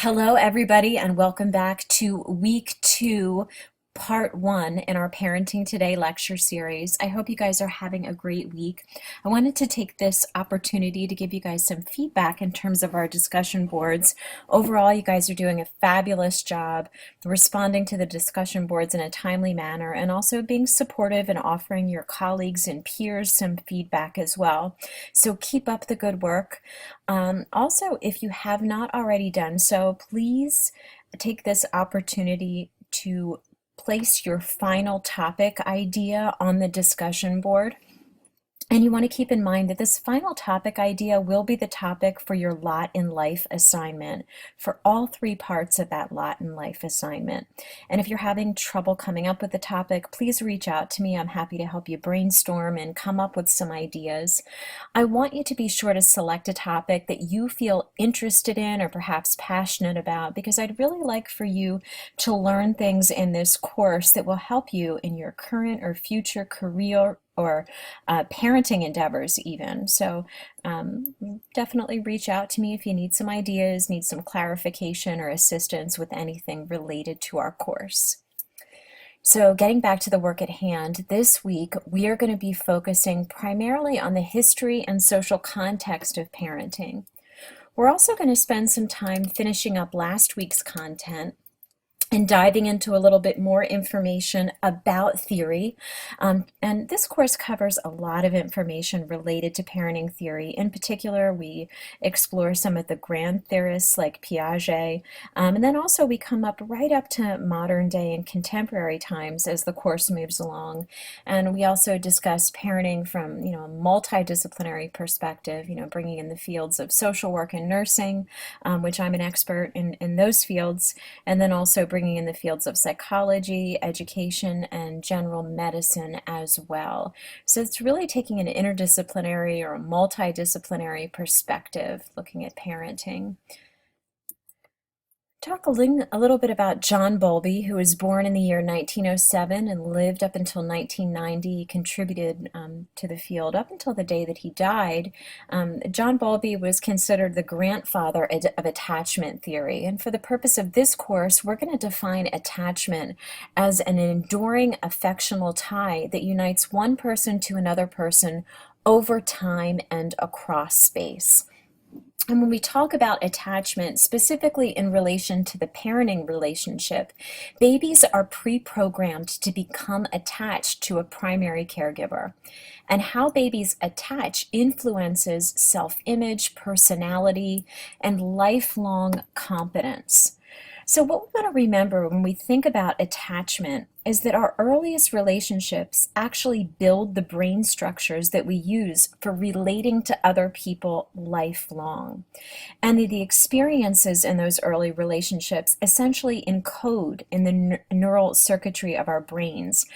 Hello, everybody, and welcome back to week 2, part 1 in our Parenting Today lecture series. I hope you guys are having a great week. I wanted to take this opportunity to give you guys some feedback in terms of our discussion boards. Overall, you guys are doing a fabulous job responding to the discussion boards in a timely manner and also being supportive and offering your colleagues and peers some feedback as well. So keep up the good work. Also, if you have not already done so, please take this opportunity to place your final topic idea on the discussion board. And you want to keep in mind that this final topic idea will be the topic for your Lot in Life assignment for all 3 parts of that Lot in Life assignment. And if you're having trouble coming up with the topic, please reach out to me. I'm happy to help you brainstorm and come up with some ideas. I want you to be sure to select a topic that you feel interested in or perhaps passionate about, because I'd really like for you to learn things in this course that will help you in your current or future career or parenting endeavors even. So definitely reach out to me if you need some ideas, need some clarification or assistance with anything related to our course. So getting back to the work at hand, this week we are going to be focusing primarily on the history and social context of parenting. We're also going to spend some time finishing up last week's content and diving into a little bit more information about theory. And this course covers a lot of information related to parenting theory. In particular, we explore some of the grand theorists like Piaget, and then also we come up right up to modern day and contemporary times as the course moves along. And we also discuss parenting from, a multidisciplinary perspective, bringing in the fields of social work and nursing, which I'm an expert in those fields, and then also bringing in the fields of psychology, education, and general medicine as well. So it's really taking an interdisciplinary or a multidisciplinary perspective looking at parenting. Talk a little bit about John Bowlby, who was born in the year 1907 and lived up until 1990. He contributed to the field up until the day that he died. John Bowlby was considered the grandfather of attachment theory. And for the purpose of this course, we're going to define attachment as an enduring affectional tie that unites one person to another person over time and across space. And when we talk about attachment, specifically in relation to the parenting relationship, babies are pre-programmed to become attached to a primary caregiver. And how babies attach influences self-image, personality, and lifelong competence. So what we want to remember when we think about attachment is that our earliest relationships actually build the brain structures that we use for relating to other people lifelong. And the experiences in those early relationships essentially encode in the neural circuitry of our brains,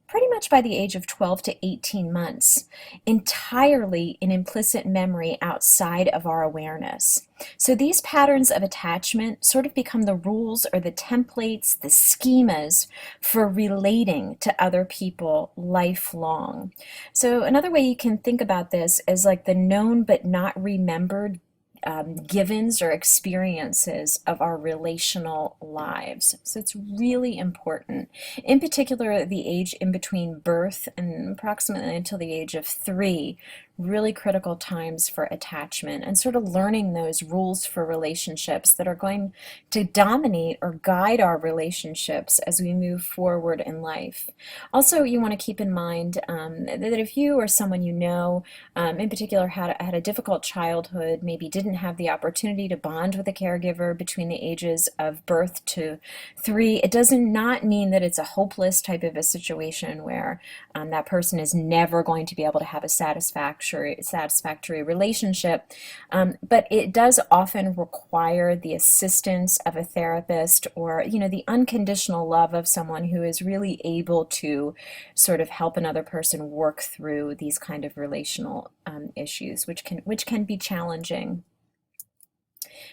pretty much by the age of 12 to 18 months, entirely in implicit memory outside of our awareness. So these patterns of attachment sort of become the rules or the templates, the schemas for relating to other people lifelong. So another way you can think about this is like the known but not remembered givens or experiences of our relational lives. So it's really important. In particular, the age in between birth and approximately until the age of 3, really critical times for attachment and sort of learning those rules for relationships that are going to dominate or guide our relationships as we move forward in life. Also, you want to keep in mind that if you or someone you know, in particular, had a difficult childhood, maybe didn't have the opportunity to bond with a caregiver between the ages of birth to 3, it does not mean that it's a hopeless type of a situation where that person is never going to be able to have a satisfactory relationship, but it does often require the assistance of a therapist or the unconditional love of someone who is really able to sort of help another person work through these kind of relational issues, which can be challenging.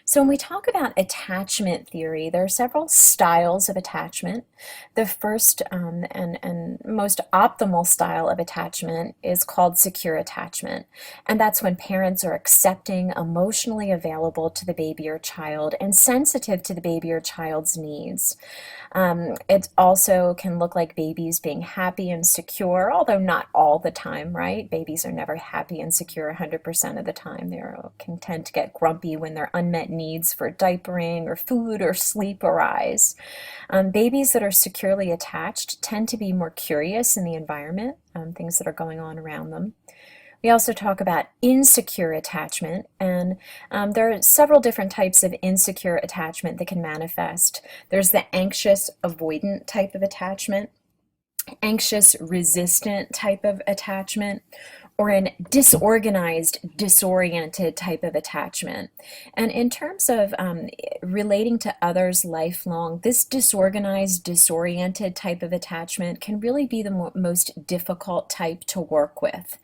So when we talk about attachment theory, there are several styles of attachment. The first and most optimal style of attachment is called secure attachment. And that's when parents are accepting, emotionally available to the baby or child, and sensitive to the baby or child's needs. It also can look like babies being happy and secure, although not all the time, right? Babies are never happy and secure 100% of the time. They can tend to get grumpy when their unmet needs for diapering or food or sleep arise. Babies that are securely attached tend to be more curious in the environment, things that are going on around them. We also talk about insecure attachment, and there are several different types of insecure attachment that can manifest. There's the anxious avoidant type of attachment, anxious resistant type of attachment, or an disorganized, disoriented type of attachment. And in terms of relating to others lifelong, this disorganized, disoriented type of attachment can really be the most difficult type to work with.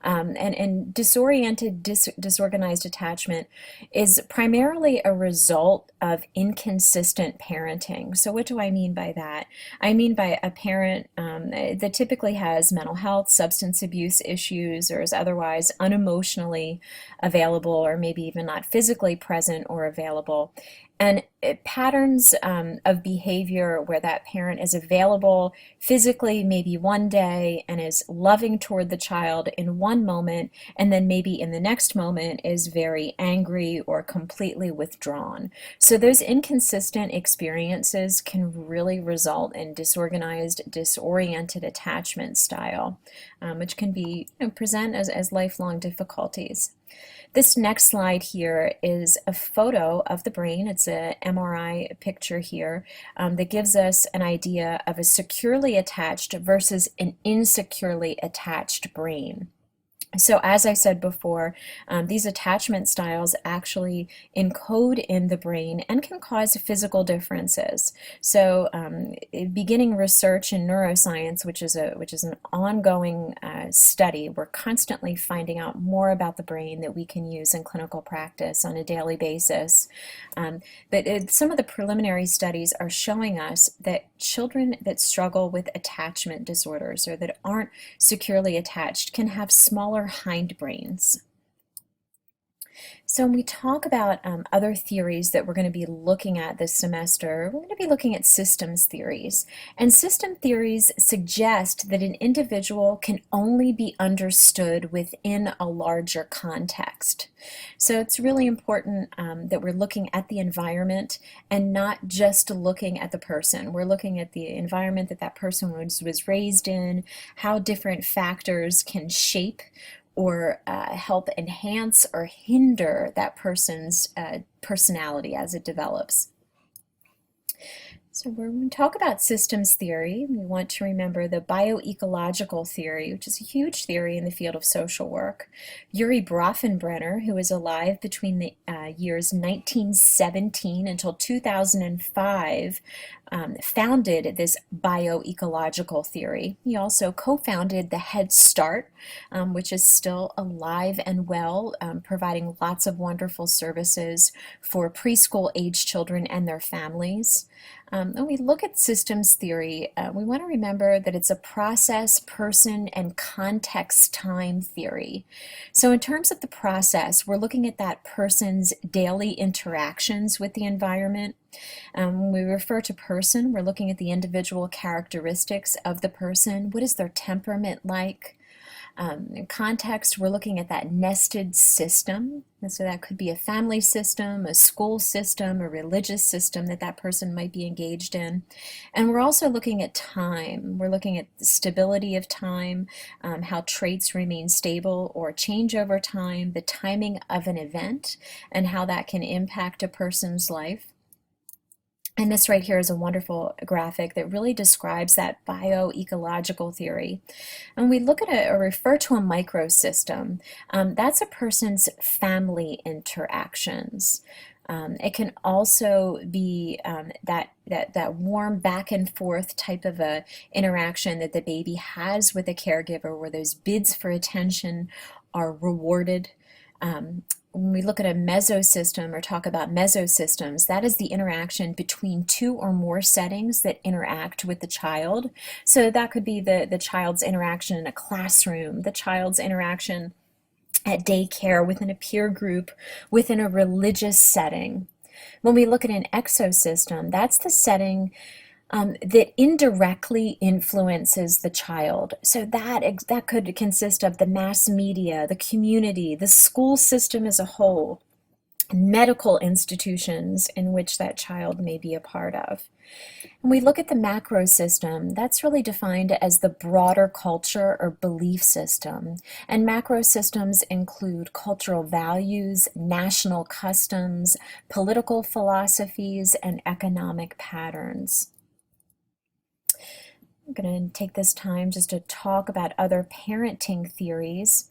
And disoriented, disorganized attachment is primarily a result of inconsistent parenting. So what do I mean by that? I mean by a parent that typically has mental health, substance abuse issues, or is otherwise unemotionally available, or maybe even not physically present or available. And patterns of behavior where that parent is available physically maybe one day and is loving toward the child in one moment, and then maybe in the next moment is very angry or completely withdrawn. So those inconsistent experiences can really result in disorganized, disoriented attachment style, which can be present as lifelong difficulties. This next slide here is a photo of the brain. It's a MRI picture here that gives us an idea of a securely attached versus an insecurely attached brain. So as I said before, these attachment styles actually encode in the brain and can cause physical differences. So beginning research in neuroscience, which is an ongoing study, we're constantly finding out more about the brain that we can use in clinical practice on a daily basis. But some of the preliminary studies are showing us that children that struggle with attachment disorders or that aren't securely attached can have smaller hindbrains. So when we talk about other theories that we're going to be looking at this semester, we're going to be looking at systems theories. And system theories suggest that an individual can only be understood within a larger context. So it's really important that we're looking at the environment and not just looking at the person. We're looking at the environment that that person was raised in, how different factors can shape or help enhance or hinder that person's personality as it develops. So when we talk about systems theory, we want to remember the bioecological theory, which is a huge theory in the field of social work. Yuri Brofenbrenner, who was alive between the years 1917 until 2005, founded this bioecological theory. He also co-founded the Head Start, which is still alive and well, providing lots of wonderful services for preschool age children and their families. When we look at systems theory, we want to remember that it's a process, person, and context time theory. So in terms of the process, we're looking at that person's daily interactions with the environment. When we refer to person, we're looking at the individual characteristics of the person. What is their temperament like? In context, we're looking at that nested system. And so that could be a family system, a school system, a religious system that that person might be engaged in. And we're also looking at time. We're looking at the stability of time, how traits remain stable or change over time, the timing of an event, and how that can impact a person's life. And this right here is a wonderful graphic that really describes that bioecological theory. And we look at or refer to a microsystem. That's a person's family interactions. It can also be that warm back and forth type of a interaction that the baby has with a caregiver, where those bids for attention are rewarded. when we look at a mesosystem or talk about mesosystems, that is the interaction between two or more settings that interact with the child. So that could be the child's interaction in a classroom, the child's interaction at daycare, within a peer group, within a religious setting. When we look at an exosystem, that's the setting that indirectly influences the child. So that could consist of the mass media, the community, the school system as a whole, medical institutions in which that child may be a part of. When we look at the macro system, that's really defined as the broader culture or belief system. And macro systems include cultural values, national customs, political philosophies, and economic patterns. I'm going to take this time just to talk about other parenting theories.